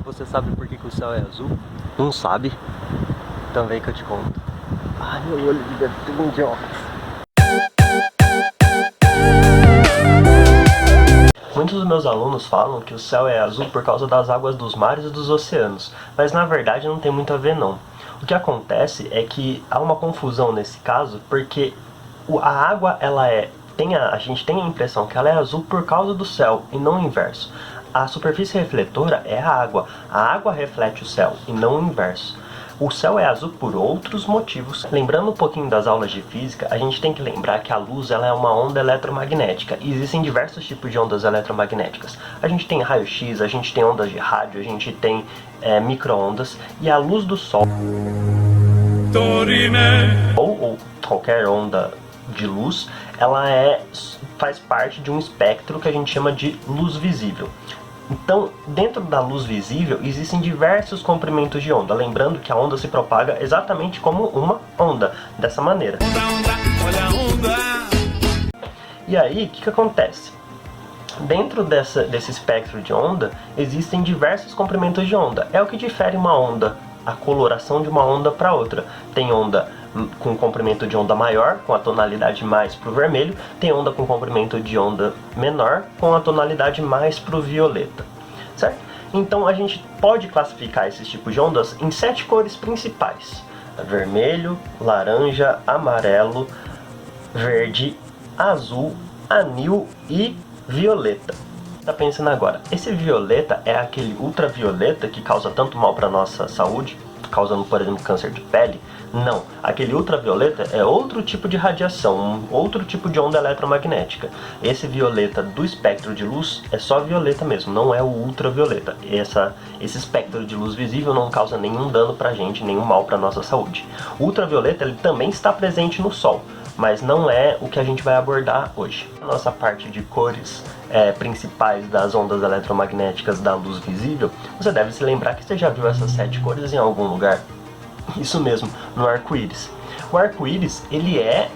Você sabe por que o céu é azul? Não sabe? Então vem que eu te conto. Ai, meu olho deve ter um de óculos. Muitos dos meus alunos falam que o céu é azul por causa das águas dos mares e dos oceanos, mas na verdade não tem muito a ver não. O que acontece é que há uma confusão nesse caso, porque a água a gente tem a impressão que ela é azul por causa do céu e não o inverso. A superfície refletora é a água reflete o céu e não o inverso. O céu é azul por outros motivos. Lembrando um pouquinho das aulas de física, a gente tem que lembrar que a luz ela é uma onda eletromagnética. E existem diversos tipos de ondas eletromagnéticas. A gente tem raio-x, a gente tem ondas de rádio, a gente tem micro-ondas. E a luz do sol, ou qualquer onda de luz, ela faz parte de um espectro que a gente chama de luz visível. Então, dentro da luz visível, existem diversos comprimentos de onda. Lembrando que a onda se propaga exatamente como uma onda, dessa maneira. E aí, o que acontece? Dentro desse espectro de onda, existem diversos comprimentos de onda. É o que difere uma onda, a coloração de uma onda para outra. Tem onda com comprimento de onda maior, com a tonalidade mais para o vermelho, tem onda com comprimento de onda menor, com a tonalidade mais para o violeta, certo? Então a gente pode classificar esses tipos de ondas em 7 cores principais: vermelho, laranja, amarelo, verde, azul, anil e violeta. Tá pensando agora, esse violeta é aquele ultravioleta que causa tanto mal para nossa saúde, causando, por exemplo, câncer de pele? Não, aquele ultravioleta é outro tipo de radiação, outro tipo de onda eletromagnética. Esse violeta do espectro de luz é só violeta mesmo, não é o ultravioleta. Esse espectro de luz visível não causa nenhum dano pra gente, nenhum mal pra nossa saúde. O ultravioleta ele também está presente no Sol, mas não é o que a gente vai abordar hoje. A nossa parte de cores principais das ondas eletromagnéticas da luz visível, você deve se lembrar que você já viu essas 7 cores em algum lugar. Isso mesmo, no arco-íris. O arco-íris, ele é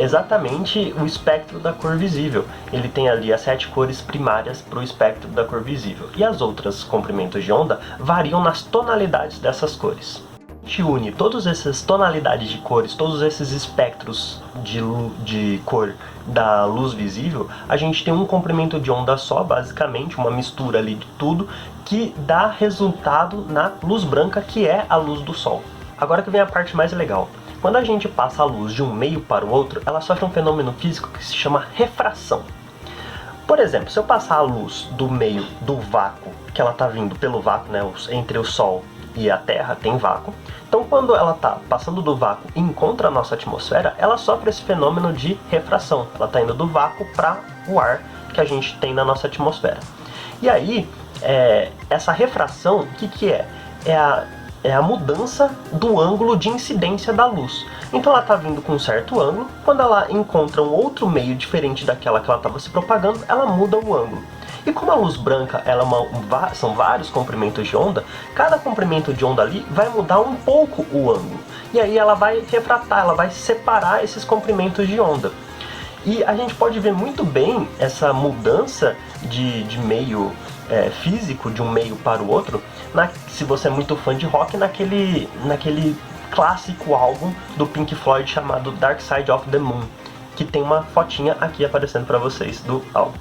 exatamente o espectro da cor visível. Ele tem ali as 7 cores primárias para o espectro da cor visível. E as outras comprimentos de onda variam nas tonalidades dessas cores. A gente une todas essas tonalidades de cores, todos esses espectros de cor da luz visível, a gente tem um comprimento de onda só, basicamente, uma mistura ali de tudo, que dá resultado na luz branca, que é a luz do Sol. Agora que vem a parte mais legal. Quando a gente passa a luz de um meio para o outro, ela sofre um fenômeno físico que se chama refração. Por exemplo, se eu passar a luz do meio do vácuo, que ela está vindo pelo vácuo, né, entre o Sol e a Terra tem vácuo. Então quando ela está passando do vácuo e encontra a nossa atmosfera, ela sofre esse fenômeno de refração. Ela está indo do vácuo para o ar que a gente tem na nossa atmosfera. E aí, essa refração, o que é? É a mudança do ângulo de incidência da luz. Então ela está vindo com um certo ângulo, quando ela encontra um outro meio diferente daquela que ela estava se propagando, ela muda o ângulo. E como a luz branca são vários comprimentos de onda, cada comprimento de onda ali vai mudar um pouco o ângulo. E aí ela vai refratar, ela vai separar esses comprimentos de onda. E a gente pode ver muito bem essa mudança de meio físico, de um meio para o outro, se você é muito fã de rock, naquele clássico álbum do Pink Floyd chamado Dark Side of the Moon, que tem uma fotinha aqui aparecendo para vocês do álbum.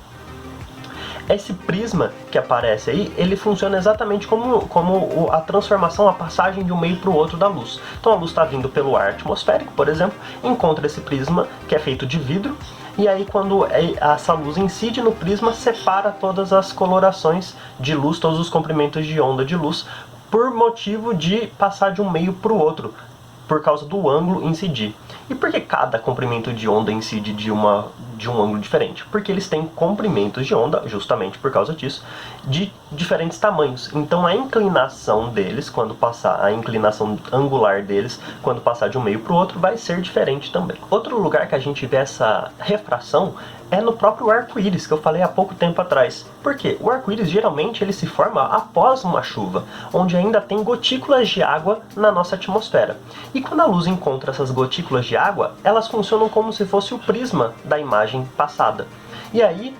Esse prisma que aparece aí, ele funciona exatamente como a transformação, a passagem de um meio para o outro da luz. Então a luz está vindo pelo ar atmosférico, por exemplo, encontra esse prisma que é feito de vidro, e aí quando essa luz incide no prisma, separa todas as colorações de luz, todos os comprimentos de onda de luz, por motivo de passar de um meio para o outro, por causa do ângulo incidir. E por que cada comprimento de onda incide de um ângulo diferente? Porque eles têm comprimentos de onda, justamente por causa disso, de diferentes tamanhos. Então a inclinação deles, a inclinação angular deles, quando passar de um meio para o outro, vai ser diferente também. Outro lugar que a gente vê essa refração é no próprio arco-íris, que eu falei há pouco tempo atrás. Por quê? O arco-íris geralmente ele se forma após uma chuva, onde ainda tem gotículas de água na nossa atmosfera. E quando a luz encontra essas gotículas de água, elas funcionam como se fosse o prisma da imagem passada. E aí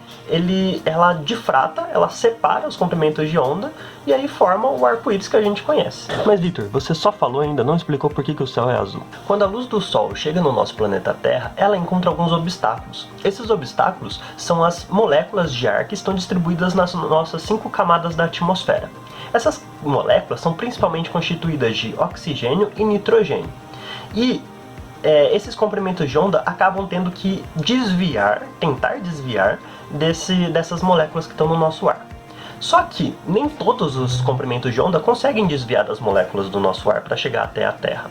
ela difrata, ela separa os comprimentos de onda e aí forma o arco-íris que a gente conhece. Mas Victor, você só falou ainda, não explicou por que o céu é azul. Quando a luz do Sol chega no nosso planeta Terra, ela encontra alguns obstáculos. Esses obstáculos são as moléculas de ar que estão distribuídas nas nossas 5 camadas da atmosfera. Essas moléculas são principalmente constituídas de oxigênio e nitrogênio. E esses comprimentos de onda acabam tendo que tentar desviar dessas moléculas que estão no nosso ar. Só que nem todos os comprimentos de onda conseguem desviar das moléculas do nosso ar para chegar até a Terra.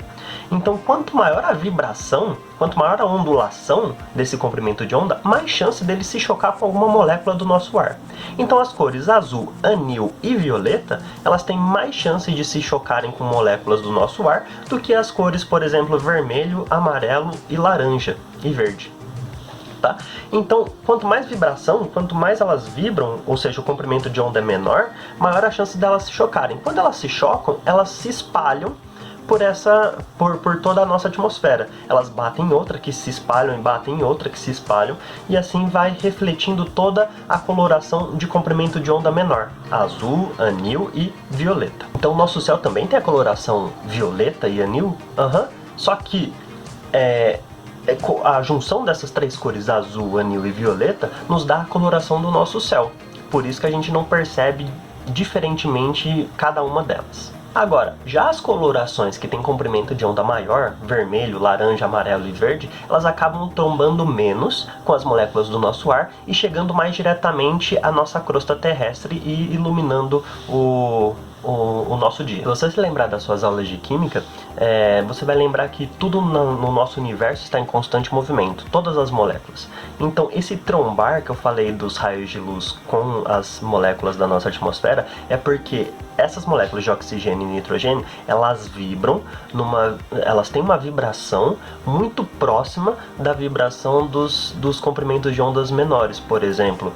Então, quanto maior a vibração, quanto maior a ondulação desse comprimento de onda, mais chance dele se chocar com alguma molécula do nosso ar. Então, as cores azul, anil e violeta, elas têm mais chance de se chocarem com moléculas do nosso ar do que as cores, por exemplo, vermelho, amarelo e laranja e verde. Tá? Então, quanto mais vibração, quanto mais elas vibram, ou seja, o comprimento de onda é menor, maior a chance delas se chocarem. Quando elas se chocam, elas se espalham por toda a nossa atmosfera. Elas batem em outra que se espalham e batem em outra que se espalham, e assim vai refletindo toda a coloração de comprimento de onda menor, azul, anil e violeta. Então o nosso céu também tem a coloração violeta e anil, só que a junção dessas 3 cores, azul, anil e violeta, nos dá a coloração do nosso céu. Por isso que a gente não percebe diferentemente cada uma delas. Agora, já as colorações que têm comprimento de onda maior, vermelho, laranja, amarelo e verde, elas acabam trombando menos com as moléculas do nosso ar e chegando mais diretamente à nossa crosta terrestre e iluminando o nosso dia. Se você se lembrar das suas aulas de química, você vai lembrar que tudo no nosso universo está em constante movimento, todas as moléculas. Então esse trombar que eu falei dos raios de luz com as moléculas da nossa atmosfera é porque essas moléculas de oxigênio e nitrogênio, elas vibram elas têm uma vibração muito próxima da vibração dos comprimentos de ondas menores, por exemplo,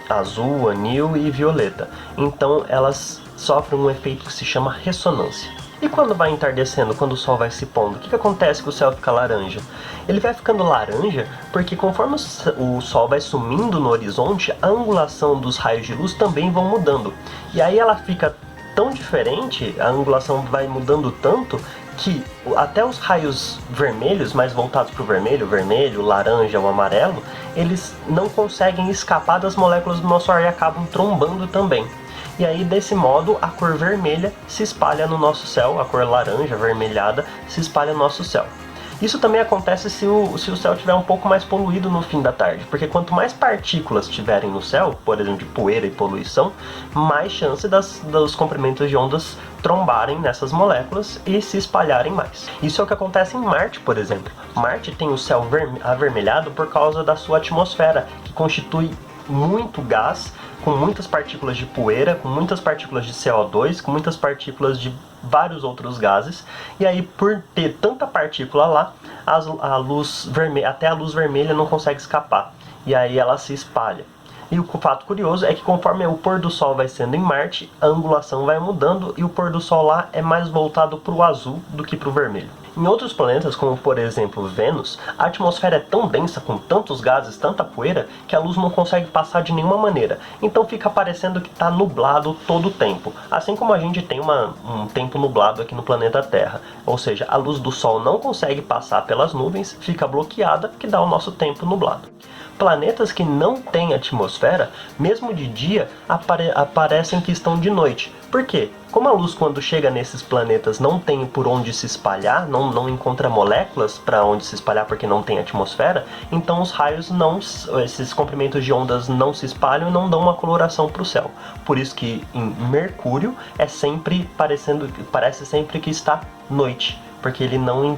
azul, anil e violeta. Então elas sofrem um efeito que se chama ressonância. E quando vai entardecendo, quando o sol vai se pondo, o que acontece que o céu fica laranja? Ele vai ficando laranja porque conforme o sol vai sumindo no horizonte, a angulação dos raios de luz também vão mudando. E aí ela fica tão diferente, a angulação vai mudando tanto, que até os raios vermelhos, mais voltados para o vermelho, laranja ou amarelo, eles não conseguem escapar das moléculas do nosso ar e acabam trombando também. E aí, desse modo, a cor vermelha se espalha no nosso céu, a cor laranja, avermelhada, se espalha no nosso céu. Isso também acontece se o céu estiver um pouco mais poluído no fim da tarde, porque quanto mais partículas tiverem no céu, por exemplo, de poeira e poluição, mais chance dos comprimentos de ondas trombarem nessas moléculas e se espalharem mais. Isso é o que acontece em Marte, por exemplo. Marte tem o céu avermelhado por causa da sua atmosfera, que constitui muito gás, com muitas partículas de poeira, com muitas partículas de CO2, com muitas partículas de vários outros gases, e aí por ter tanta partícula lá, até a luz vermelha não consegue escapar, e aí ela se espalha. E o fato curioso é que conforme o pôr do sol vai sendo em Marte, a angulação vai mudando e o pôr do sol lá é mais voltado para o azul do que para o vermelho. Em outros planetas, como por exemplo Vênus, a atmosfera é tão densa com tantos gases, tanta poeira, que a luz não consegue passar de nenhuma maneira. Então fica parecendo que está nublado todo o tempo. Assim como a gente tem um tempo nublado aqui no planeta Terra. Ou seja, a luz do sol não consegue passar pelas nuvens, fica bloqueada, que dá o nosso tempo nublado. Planetas que não têm atmosfera, mesmo de dia, aparecem que estão de noite. Por quê? Como a luz, quando chega nesses planetas, não tem por onde se espalhar, não encontra moléculas para onde se espalhar porque não tem atmosfera, então os raios esses comprimentos de ondas não se espalham e não dão uma coloração para o céu. Por isso que em Mercúrio parece sempre que está noite, porque ele não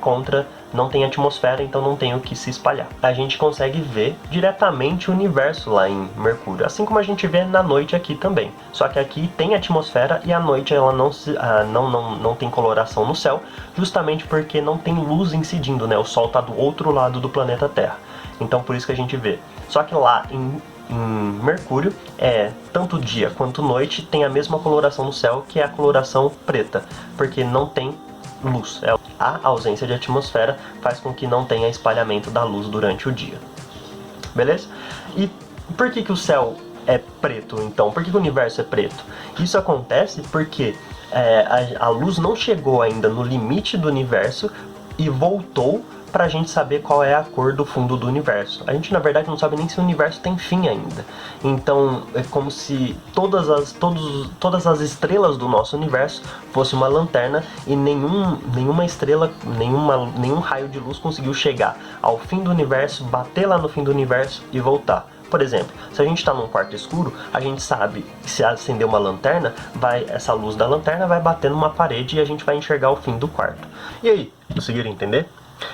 tem atmosfera, então não tem o que se espalhar. A gente consegue ver diretamente o universo lá em Mercúrio, assim como a gente vê na noite aqui também. Só que aqui tem atmosfera e à noite ela não tem coloração no céu, justamente porque não tem luz incidindo, né? O Sol está do outro lado do planeta Terra. Então por isso que a gente vê. Só que lá em Mercúrio, tanto dia quanto noite tem a mesma coloração no céu, que é a coloração preta, porque não tem luz. A ausência de atmosfera faz com que não tenha espalhamento da luz durante o dia. beleza? E por que que o céu é preto, então? Por que que o universo é preto? Isso acontece porque a luz não chegou ainda no limite do universo e voltou pra gente saber qual é a cor do fundo do universo. A gente, na verdade, não sabe nem se o universo tem fim ainda. Então, é como se todas as estrelas do nosso universo fosse uma lanterna e nenhuma estrela, nenhum raio de luz conseguiu chegar ao fim do universo, bater lá no fim do universo e voltar. Por exemplo, se a gente está num quarto escuro, a gente sabe que se acender uma lanterna, essa luz da lanterna vai bater numa parede e a gente vai enxergar o fim do quarto. E aí, conseguiram entender?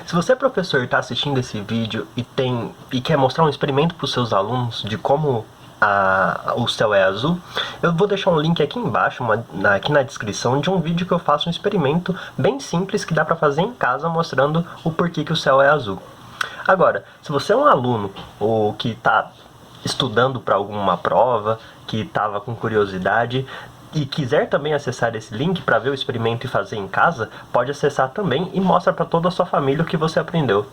Se você é professor e está assistindo esse vídeo e quer mostrar um experimento para os seus alunos de como o céu é azul, eu vou deixar um link aqui embaixo, aqui na descrição, de um vídeo que eu faço um experimento bem simples que dá para fazer em casa, mostrando o porquê que o céu é azul. Agora, se você é um aluno ou que está estudando para alguma prova, que estava com curiosidade e quiser também acessar esse link para ver o experimento e fazer em casa, pode acessar também e mostra para toda a sua família o que você aprendeu.